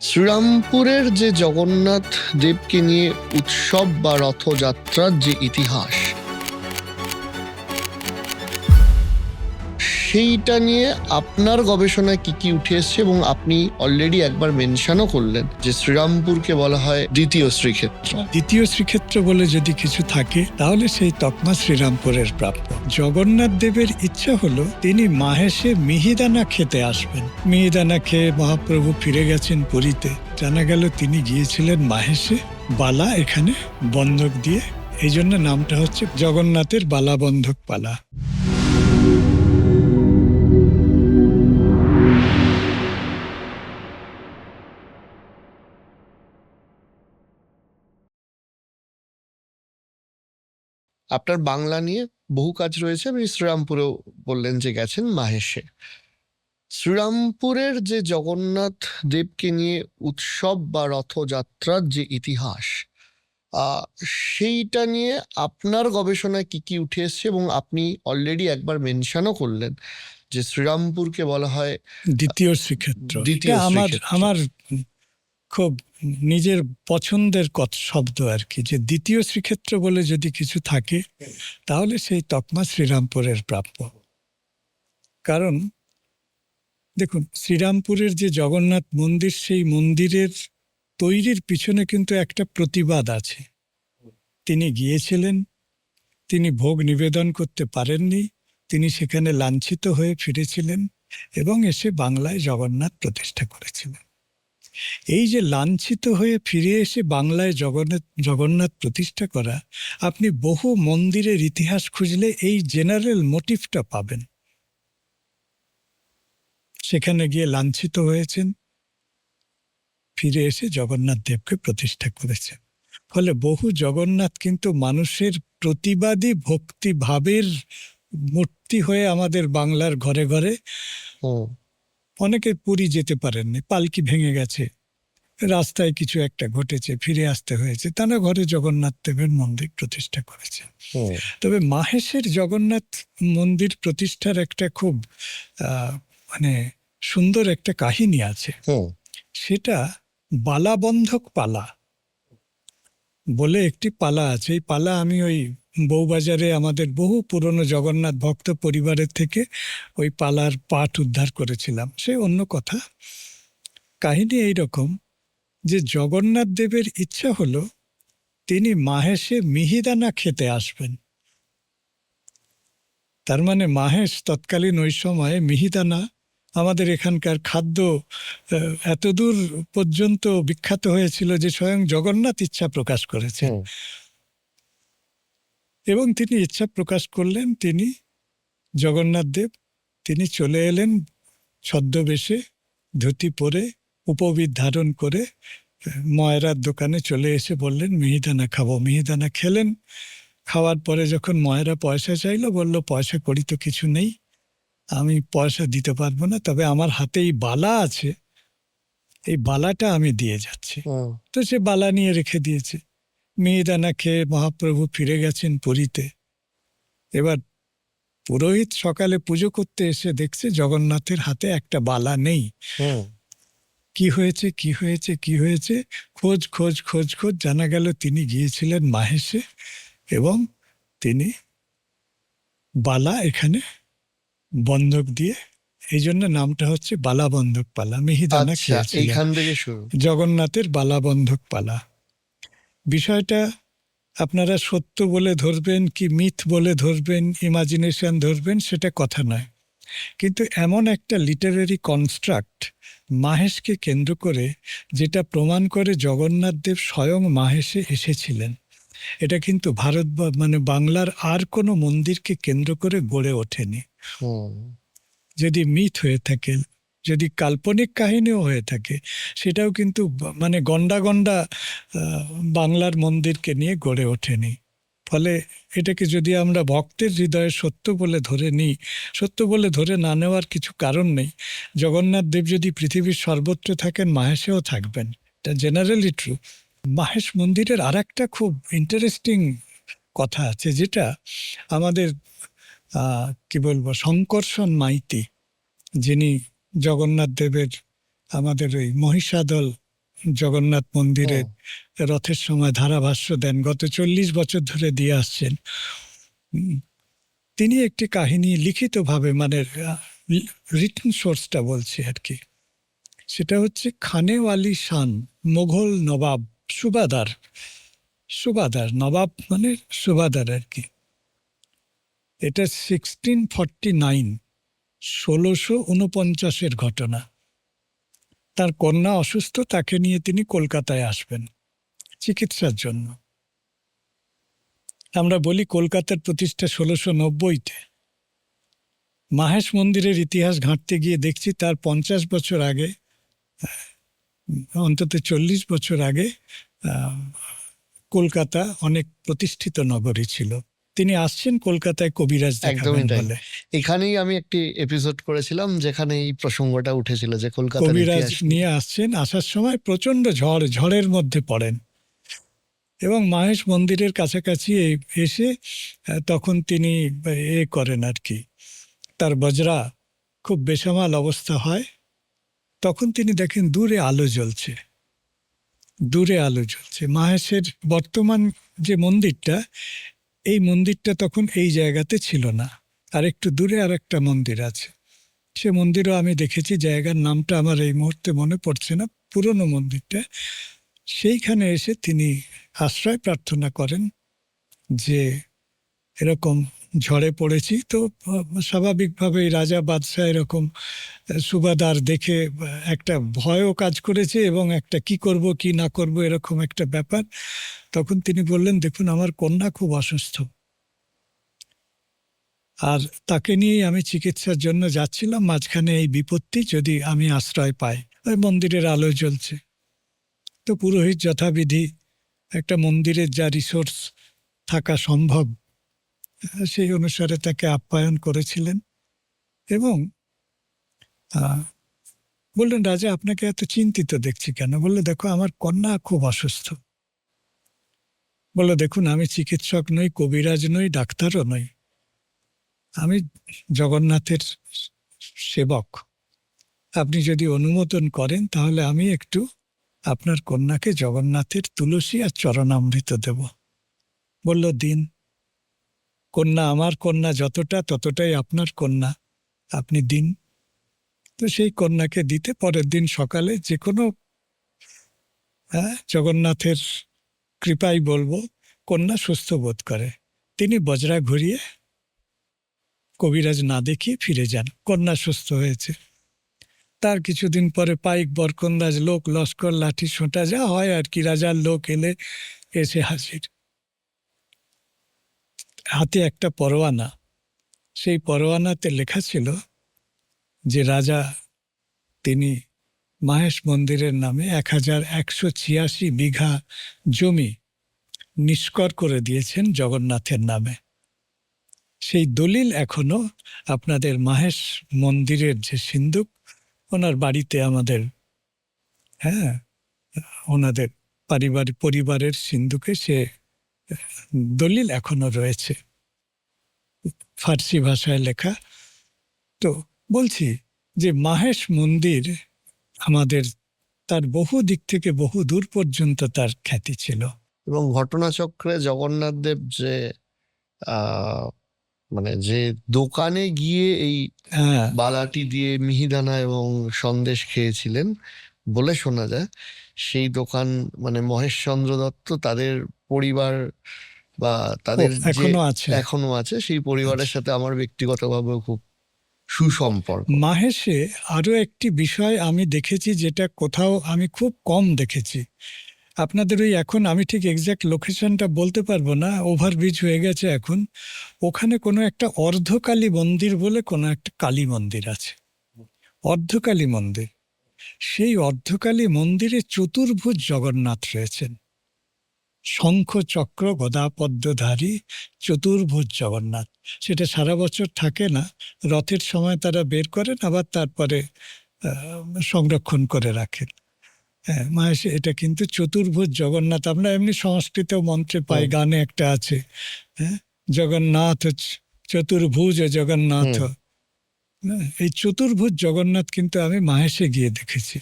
শ্রীরামপুরের যে জগন্নাথ দেবকে নিয়ে উৎসব বা রথযাত্রার যে ইতিহাস, সেইটা নিয়ে আপনার গবেষণায় কি কি উঠে এসছে, এবং আপনি অলরেডি একবার মেনশনও করলেন যে শ্রীরামপুরকে বলা হয় দ্বিতীয় শ্রীক্ষেত্র। দ্বিতীয় শ্রীক্ষেত্র বলে যদি কিছু থাকে তাহলে সেই তকমা শ্রীরামপুরের প্রাপ্য। জগন্নাথ দেবের ইচ্ছা হলো তিনি মাহেশে মিহিদানা খেতে আসবেন। মিহিদানা খেয়ে মহাপ্রভু ফিরে গেছেন পুরীতে। জানা গেল তিনি গিয়েছিলেন মাহেশে বালা এখানে বন্ধক দিয়ে, এই জন্য নামটা হচ্ছে জগন্নাথের বালা বন্ধক পালা। আপনার বাংলা নিয়ে বহু কাজ রয়েছে, আপনি শ্রীরামপুরেও বললেন যে গেছেন মাহেশে। শ্রীরামপুরের যে জগন্নাথ দেবকে নিয়ে উৎসব বা রথযাত্রার যে ইতিহাস, সেইটা নিয়ে আপনার গবেষণায় কি কি উঠে এসছে, এবং আপনি অলরেডি একবার মেনশনও করলেন যে শ্রীরামপুরকে বলা হয় দ্বিতীয় শ্রীক্ষেত্র। দ্বিতীয় শ্রীক্ষেত্র। আমার খুব নিজের পছন্দের শব্দ আর কি, যে দ্বিতীয় শ্রীক্ষেত্র বলে যদি কিছু থাকে তাহলে সেই তকমা শ্রীরামপুরের প্রাপ্য। কারণ দেখুন, শ্রীরামপুরের যে জগন্নাথ মন্দির, সেই মন্দিরের তৈরির পিছনে কিন্তু একটা প্রতিবাদ আছে। তিনি গিয়েছিলেন, তিনি ভোগ নিবেদন করতে পারেননি, তিনি সেখানে লাঞ্ছিত হয়ে ফিরেছিলেন এবং এসে বাংলায় জগন্নাথ প্রতিষ্ঠা করেছিলেন। এই যে লাঞ্ছিত হয়ে ফিরে এসে বাংলায় জগন্নাথ প্রতিষ্ঠা করা, আপনি বহু মন্দিরের ইতিহাস খুঁজলে এই জেনারেল মোটিভটা পাবেন। সেখানে গিয়ে লাঞ্ছিত হয়েছেন, ফিরে এসে জগন্নাথ দেবকে প্রতিষ্ঠা করেছেন। ফলে বহু জগন্নাথ কিন্তু মানুষের প্রতিবাদী ভক্তিভাবের মূর্তি হয়ে আমাদের বাংলার ঘরে ঘরে। অনেকে পুরী যেতে পারেননি, পালকি ভেঙে গেছে, রাস্তায় কিছু একটা ঘটেছে, ফিরে আসতে হয়েছে, তারা ঘরে জগন্নাথ দেবের মন্দির প্রতিষ্ঠা করেছে। তবে মাহেশের জগন্নাথ মন্দির প্রতিষ্ঠার একটা খুব মানে সুন্দর একটা কাহিনী আছে। সেটা বালাবন্ধক পালা বলে একটি পালা আছে। এই পালা আমি ওই বউবাজারে আমাদের বহু পুরনো জগন্নাথ ভক্ত পরিবারের থেকে ওই পালার পাঠ উদ্ধার করেছিলাম, সে অন্য কথা। কাহিনী এইরকম যে জগন্নাথ দেবের ইচ্ছা হলো তিনি মাহেশে মিহিদানা খেতে আসবেন। তার মানে মাহেশ তৎকালীন ওই সময়ে মিহিদানা, আমাদের এখানকার খাদ্য এতদূর পর্যন্ত বিখ্যাত হয়েছিল যে স্বয়ং জগন্নাথ ইচ্ছা প্রকাশ করেছেন। এবং তিনি ইচ্ছা প্রকাশ করলেন, তিনি জগন্নাথ দেব তিনি চলে এলেন ছদ্মবেশে, ধুতি পরে, উপবীত ধারণ করে ময়রার দোকানে চলে এসে বললেন মিহিদানা খাবো। মিহিদানা খেলেন। খাওয়ার পরে যখন ময়রা পয়সা চাইলো, বলল পয়সা কড়ি তো কিছু নেই, আমি পয়সা দিতে পারবো না, তবে আমার হাতে এই বালা আছে, এই বালাটা আমি দিয়ে যাচ্ছি। তো সে বালা নিয়ে রেখে দিয়েছে। মিহিদানা খেয়ে মহাপ্রভু ফিরে গেছেন পুরীতে। এবার পুরোহিত সকালে পুজো করতে এসে দেখছে জগন্নাথের হাতে একটা বালা নেই। কি হয়েছে কি হয়েছে কি হয়েছে, খোঁজ খোঁজ খোঁজ খোঁজ জানা গেল তিনি গিয়েছিলেন মাহেশে এবং তিনি বালা এখানে বন্ধক দিয়ে, এই জন্য নামটা হচ্ছে বালা বন্ধক পালা। মিহিদানা খেয়েছিলেন, জগন্নাথের বালা বন্ধক পালা। বিষয়টা আপনারা সত্য বলে ধরবেন কি মিথ বলে ধরবেন, ইমাজিনেশন ধরবেন, সেটা কথা নয়, কিন্তু এমন একটা লিটারারি কনস্ট্রাক্ট মাহেশকে কেন্দ্র করে যেটা প্রমাণ করে জগন্নাথ দেব স্বয়ং মাহেশে এসেছিলেন, এটা কিন্তু ভারত মানে বাংলার আর কোনো মন্দিরকে কেন্দ্র করে গড়ে ওঠেনি। যদি মিথ হয়ে থাকে, যদি কাল্পনিক কাহিনীও হয়ে থাকে, সেটাও কিন্তু মানে গন্ডা গন্ডা বাংলার মন্দিরকে নিয়ে গড়ে ওঠেনি। ফলে এটাকে যদি আমরা ভক্তের হৃদয়ে সত্য বলে ধরে নিই, সত্য বলে ধরে না নেওয়ার কিছু কারণ নেই। জগন্নাথ দেব যদি পৃথিবীর সর্বত্র থাকেন, মাহেশেও থাকবেন, এটা জেনারেলি ট্রু। মাহেশ মন্দিরের আর একটা খুব ইন্টারেস্টিং কথা আছে, যেটা আমাদের কি বলবো, শঙ্কর্ষণ মাইতি, যিনি জগন্নাথ দেবের আমাদের ওই মহিষাদল জগন্নাথ মন্দিরে ও, রথের সময় ধারাভাষ্য দেন, গত 40 বছর ধরে দিয়ে আসছেন। উম, তিনি একটি কাহিনী লিখিতভাবে, মানে রিটেন সোর্সটা বলছি আর কি, সেটা হচ্ছে খানেওয়ালি শান, মোগল নবাব, সুবাদার, নবাব মানে সুবাদার আর কি। এটা 1649, 1649-এর ঘটনা। তার কন্যা অসুস্থ, তাকে নিয়ে তিনি কলকাতায় আসবেন চিকিৎসার জন্য। আমরা বলি কলকাতার প্রতিষ্ঠা 1690-তে। মাহেশ মন্দিরের ইতিহাস ঘাঁটতে গিয়ে দেখছি তার 50 বছর আগে, অন্তত 40 বছর আগে আহ, কলকাতা অনেক প্রতিষ্ঠিত নগরী ছিল। তিনি আসছেন কলকাতায় কবিরাজ দেখাবেন একদমই তাই। বলে। এখানেই আমি একটি এপিসোড করেছিলাম যেখানে এই প্রসঙ্গটা উঠেছিল যে কলকাতার কবিরাজ ইতিহাস নিয়ে। নিয়ে আসছেন, আসার সময় প্রচন্ড ঝড়ের মধ্যে পড়েন এবং মাহেশ মন্দিরের কাছাকাছি এসে তখন তিনি করেন আর কি, তার বজরা খুব বেসামাল অবস্থা হয়। তখন তিনি দেখেন দূরে আলো জ্বলছে, মাহেশের বর্তমান যে মন্দিরটা, এই মন্দিরটা তখন এই জায়গাতে ছিল না, আর একটু দূরে আর একটা মন্দির আছে। সে মন্দিরও আমি দেখেছি, জায়গার নামটা আমার এই মুহূর্তে মনে পড়ছে না, পুরনো মন্দিরটা। সেইখানে এসে তিনি আশ্রয় প্রার্থনা করেন যে এরকম ঝড়ে পড়েছি। তো স্বাভাবিকভাবেই রাজা বাদশাহ এরকম সুবাদার দেখে একটা ভয়ও কাজ করেছে এবং একটা কি করব কি না করব এরকম একটা ব্যাপার। তখন তিনি বললেন, দেখুন আমার কন্যা খুব অসুস্থ, আর তাকে নিয়েই আমি চিকিৎসার জন্য যাচ্ছিলাম, মাঝখানে এই বিপত্তি, যদি আমি আশ্রয় পাই। ওই মন্দিরের আলো জ্বলছে। তো পুরোহিত যথাবিধি একটা মন্দিরের যা রিসোর্স থাকা সম্ভব সেই অনুসারে তাকে আপ্যায়ন করেছিলেন এবং আহ, বললেন, রাজা আপনাকে এত চিন্তিত দেখছি কেন? বললো, দেখো আমার কন্যা খুব অসুস্থ। বললো, দেখুন আমি চিকিৎসক নই, কবিরাজ নই, ডাক্তারও নই, আমি জগন্নাথের সেবক। আপনি যদি অনুমোদন করেন তাহলে আমি একটু আপনার কন্যাকে জগন্নাথের তুলসী আর চরণামৃত দেব। বলল, দিন। কন্যা আমার কন্যা যতটা, ততটাই আপনার কন্যা, আপনি দিন। তো সেই কন্যাকে দিতে পরের দিন সকালে যে কোনো জগন্নাথের কৃপাই বলবো, কন্যা সুস্থ বোধ করে। তিনি বজরা ঘুরিয়ে কবিরাজ না দেখিয়ে ফিরে যান, কন্যা সুস্থ হয়েছে। তার কিছুদিন পরে পাইক বরকন্দাজ লোক লস্কর লাঠি সোঁটা যা হয় আর কি, রাজার লোক এসে হাজির, হাতে একটা পরোয়ানা। সেই পরোয়ানাতে লেখা ছিল যে রাজা তিনি মাহেশ মন্দিরের নামে 1186 বিঘা জমি নিষ্কর করে দিয়েছেন জগন্নাথের নামে। সেই দলিল এখনো আপনাদের মাহেশ মন্দিরের যে সিন্ধুক, ওনার বাড়িতে আমাদের, হ্যাঁ, ওনাদের পরিবারের সিন্ধুকে সে দলিল এখনো রয়েছে, ফার্সি ভাষায় লেখা। তো বলছি যে মাহেশ মন্দির আমাদের, তার বহু দিক থেকে বহু দূর পর্যন্ত তার খ্যাতি ছিল। এবং ঘটনাচক্রে জগন্নাথ দেব যে আহ মানে যে দোকানে গিয়ে এই হ্যাঁ, বালাটি দিয়ে মিহিদানা এবং সন্দেশ খেয়েছিলেন বলে শোনা যায়, সেই দোকান মানে মহেশচন্দ্র দত্ত তাদের পরিবার বা তাদের যে এখনো আছে। এখনো আছে, সেই পরিবারের সাথে আমার ব্যক্তিগতভাবেও খুব সুসম্পর্ক। মাহেশে আরো একটি বিষয় আমি দেখেছি, যেটা কোথাও আমি খুব কম দেখেছি। আপনাদের ওই, এখন আমি ঠিক এক্সাক্ট লোকেশনটা বলতে পারবো না, ওভারব্রিজ হয়ে গেছে এখন, ওখানে কোনো একটা অর্ধকালী মন্দির বলে কোনো একটা কালী মন্দির আছে, অর্ধকালী মন্দির। সেই অর্ধকালী মন্দিরে চতুর্ভুজ জগন্নাথ রয়েছেন, শঙ্খ চক্র গদা পদ্মধারী চতুর্ভুজ জগন্নাথ। সেটা সারা বছর থাকে না, রথের সময় তারা বের করেন, আবার তারপরে সংরক্ষণ করে রাখেন। হ্যাঁ, মাহেশে এটা কিন্তু চতুর্ভুজ জগন্নাথ। আমরা এমনি সংস্কৃত মন্ত্রে পাই, হুম, গানে একটা আছে, হ্যাঁ, জগন্নাথ চতুর্ভুজ জগন্নাথ। হুম। হ্যাঁ, এই চতুর্ভুজ জগন্নাথ কিন্তু আমি মাহেশে গিয়ে দেখেছি।